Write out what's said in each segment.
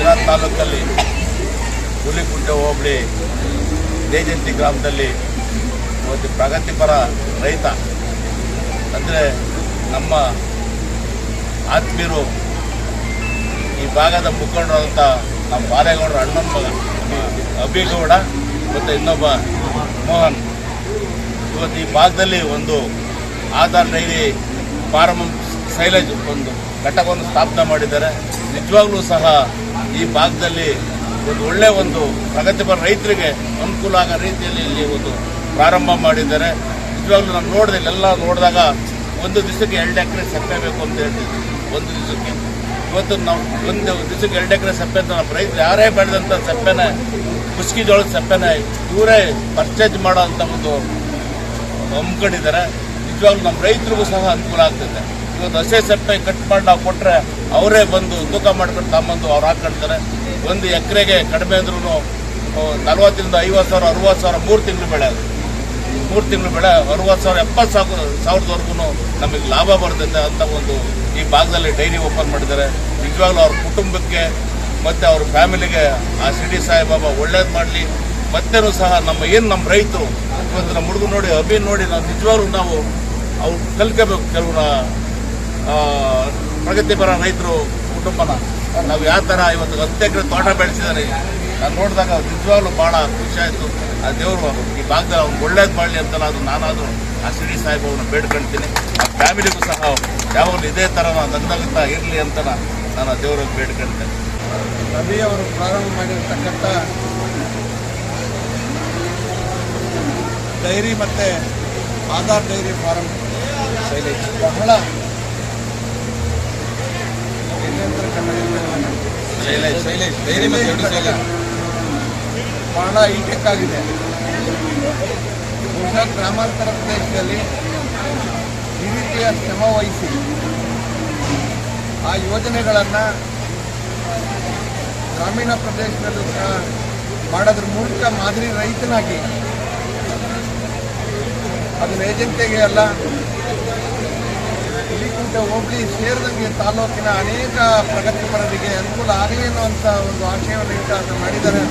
ಶಿರಾ ತಾಲೂಕಲ್ಲಿ ಹುಲಿಕುಂಟೆ ಹೋಬಳಿ ದೇಜಂತಿ ಗ್ರಾಮದಲ್ಲಿ ಒಂದು ಪ್ರಗತಿಪರ ರೈತ ಅಂದರೆ ನಮ್ಮ ಆತ್ಮೀಯರು ಈ ಭಾಗದ ಮುಖಂಡರಾದಂಥ ನಮ್ಮ ಬಾರೇಗೌಡರ ಅಣ್ಣನ ಮಗ ಅಭಿಗೌಡ ಮತ್ತು ಇನ್ನೊಬ್ಬ ಮೋಹನ್ ಇವತ್ತು ಈ ಭಾಗದಲ್ಲಿ ಒಂದು ಆಧಾರ್ ಡೈರಿ ಫಾರ್ಮ್ ಸೈಲೇಜ್ ಒಂದು ಘಟಕವನ್ನು ಸ್ಥಾಪನೆ ಮಾಡಿದ್ದಾರೆ. ನಿಜವಾಗ್ಲೂ ಸಹ ಈ ಭಾಗದಲ್ಲಿ ಒಂದು ಒಳ್ಳೆಯ ಒಂದು ಪ್ರಗತಿಪರ ರೈತರಿಗೆ ಅನುಕೂಲ ಆಗೋ ರೀತಿಯಲ್ಲಿ ಇಲ್ಲಿ ಒಂದು ಪ್ರಾರಂಭ ಮಾಡಿದ್ದಾರೆ. ನಿಜವಾಗ್ಲೂ ನಾನು ನೋಡಿದೆ, ಇಲ್ಲೆಲ್ಲ ನೋಡಿದಾಗ ಒಂದು ದಿವಸಕ್ಕೆ 2 ಎಕರೆ ಸಪ್ಪೆ ಬೇಕು ಅಂತ ಹೇಳ್ತಿದ್ವಿ. ಒಂದು ದಿವಸಕ್ಕೆ ಇವತ್ತು ನಾವು ಒಂದು ದಿವಸಕ್ಕೆ 2 ಎಕರೆ ಸಪ್ಪೆ ಅಂತ ನಮ್ಮ ರೈತರು ಯಾರೇ ಬೆಳೆದಂಥ ಸಪ್ಪೆನ ಕುಸ್ಕಿ ಜೋಳದ ಸಪ್ಪೆನ ಇವರೇ ಪರ್ಚೇಸ್ ಮಾಡೋ ಅಂಥ ಒಂದು ಹಮ್ಮಿಕೊಂಡಿದ್ದಾರೆ. ನಿಜವಾಗ್ಲೂ ನಮ್ಮ ರೈತರಿಗೂ ಸಹ ಅನುಕೂಲ ಆಗ್ತದೆ. ಇವತ್ತು ಹಸೆ ಸಪ್ಪೆ ಕಟ್ ಮಾಡಿ ನಾವು ಕೊಟ್ಟರೆ ಅವರೇ ಬಂದು ತೂಕ ಮಾಡ್ಕೊಂಡು ತಗೊಂಬಂದು ಅವ್ರು ಹಾಕ್ಕೊಳ್ತಾರೆ. ಒಂದು ಎಕರೆಗೆ ಕಡಿಮೆ ಅಂದ್ರೂ 40,000 50,000 60,000 3 ತಿಂಗಳು ಬೆಳೆ, ಅದು 3 ತಿಂಗಳು ಬೆಳೆ 60,000 70,000ವರೆಗೂ ನಮಗೆ ಲಾಭ ಬರ್ತೈತೆ ಅಂತ ಒಂದು ಈ ಭಾಗದಲ್ಲಿ ಡೈರಿ ಓಪನ್ ಮಾಡಿದ್ದಾರೆ. ನಿಜವಾಗ್ಲೂ ಅವ್ರ ಕುಟುಂಬಕ್ಕೆ ಮತ್ತು ಅವ್ರ ಫ್ಯಾಮಿಲಿಗೆ ಆ ಶಿರ್ಡಿ ಸಾಯಿಬಾಬಾ ಒಳ್ಳೇದು ಮಾಡಲಿ. ಮತ್ತೇನೂ ಸಹ ನಮ್ಮ ರೈತರು ಇವತ್ತು ನಮ್ಮ ಹುಡುಗ ನೋಡಿ ಅಭಿನ್ ನೋಡಿ ನಾವು ನಿಜವಾಗ್ಲೂ ನಾವು ಅವ್ರು ಕಲ್ಕೋಬೇಕು. ಕೆಲವು ಪ್ರಗತಿಪರ ರೈತರು ಕುಟುಂಬನ ನಾವು ಯಾವ ಥರ ಇವತ್ತು 10 ಎಕರೆ ತೋಟ ಬೆಳೆಸಿದ್ದಾರೆ ನಾನು ನೋಡಿದಾಗ ನಿಜವಾಗ್ಲೂ ಭಾಳ ಖುಷಿ ಆಯಿತು. ಆ ದೇವರು ಈ ಭಾಗದಲ್ಲಿ ಅವ್ನು ಒಳ್ಳೇದು ಮಾಡಲಿ ಅಂತ ನಾನಾದರೂ ಆ ಶಿರ್ಡಿ ಸಾಯಿಬಾಬನ ಬೇಡ್ಕೊಳ್ತೀನಿ. ಆ ಫ್ಯಾಮಿಲಿಗೂ ಸಹ ಯಾವಾಗಲೂ ಇದೇ ಥರ ನಗ್ನಗ್ತಾ ಇರಲಿ ಅಂತ ನಾನು ದೇವರಿಗೆ ಬೇಡ್ಕೊಳ್ತೇನೆ. ರವಿ ಅವರು ಪ್ರಾರಂಭ ಮಾಡಿರ್ತಕ್ಕಂಥ ಡೈರಿ ಮತ್ತು ಆಧಾರ್ ಡೈರಿ ಫಾರ್ಮ್ ಬಹಳ ಬಹಳ ಹೈಟೆಕ್ ಆಗಿದೆ. ಬಹುಶಃ ಗ್ರಾಮಾಂತರ ಪ್ರದೇಶದಲ್ಲಿ ಈ ರೀತಿಯ ಶ್ರಮ ವಹಿಸಿ ಆ ಯೋಜನೆಗಳನ್ನು ಗ್ರಾಮೀಣ ಪ್ರದೇಶದಲ್ಲೂ ಸಹ ಮಾಡೋದ್ರ ಮೂಲಕ ಮಾದರಿ ರೈತನಾಗಿ ಅದನ್ನ ಏಜೆಂಟಿಗೆ ಅಲ್ಲ, ಹುಲಿಕುಂಟೆ ಹೋಬಳಿ ಸೇರಿದಂಗೆ ತಾಲೂಕಿನ ಅನೇಕ ಪ್ರಗತಿಪರರಿಗೆ ಅನುಕೂಲ ಆಗಲಿ ಅನ್ನುವಂಥ ಒಂದು ಆಶಯವನ್ನು ಇಟ್ಟು ಅದನ್ನು ಮಾಡಿದ್ದಾರೆ.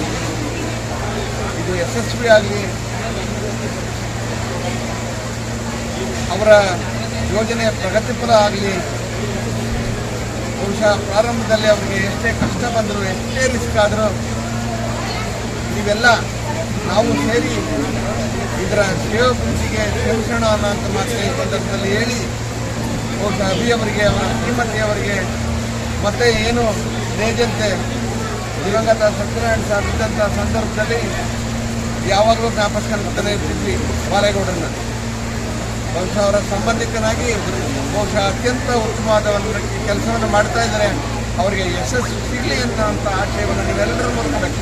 ಇದು ಯಶಸ್ವಿ ಆಗಲಿ, ಅವರ ಯೋಜನೆ ಪ್ರಗತಿಪರ ಆಗಲಿ. ಬಹುಶಃ ಪ್ರಾರಂಭದಲ್ಲಿ ಅವರಿಗೆ ಎಷ್ಟೇ ಕಷ್ಟ ಬಂದರೂ ಎಷ್ಟೇ ರಿಸ್ಕ್ ಆದರೂ ಇವೆಲ್ಲ ನಾವು ಸೇರಿ ಇದರ ಸೇವೆ ಗುಂಪಿಗೆ ಶ್ರಮಿಸೋಣ ಅನ್ನೋಂಥ ಮಾತು ಈ ಸಂದರ್ಭದಲ್ಲಿ ಹೇಳಿ, ಬಹುಶಃ ಅಭಿಯವರಿಗೆ, ಅವರ ಶ್ರೀಮತಿಯವರಿಗೆ ಮತ್ತು ಏನು ನೇಜಂತೆ ದಿವಂಗತ ಸತ್ಯನಾರಾಯಣ ಸಾರ್ ಇದ್ದಂಥ ಸಂದರ್ಭದಲ್ಲಿ ಯಾವಾಗಲೂ ಜ್ಞಾಪಸ್ಕೊಂಡ್ತಾನೆ ಇರ್ತಿದ್ವಿ ಬಾರೇಗೌಡರನ್ನ. ಬಹುಶಃ ಅವರ ಸಂಬಂಧಿಕನಾಗಿ ಬಹುಶಃ ಅತ್ಯಂತ ಉತ್ತಮವಾದ ಒಂದು ಕೆಲಸವನ್ನು ಮಾಡ್ತಾ ಇದ್ದಾರೆ. ಅವರಿಗೆ ಯಶಸ್ಸು ಸಿಗಲಿ ಅನ್ನೋಂಥ ಆಶಯವನ್ನು ನೀವೆಲ್ಲರೂ ನೋಡ್ಕೋಬೇಕು.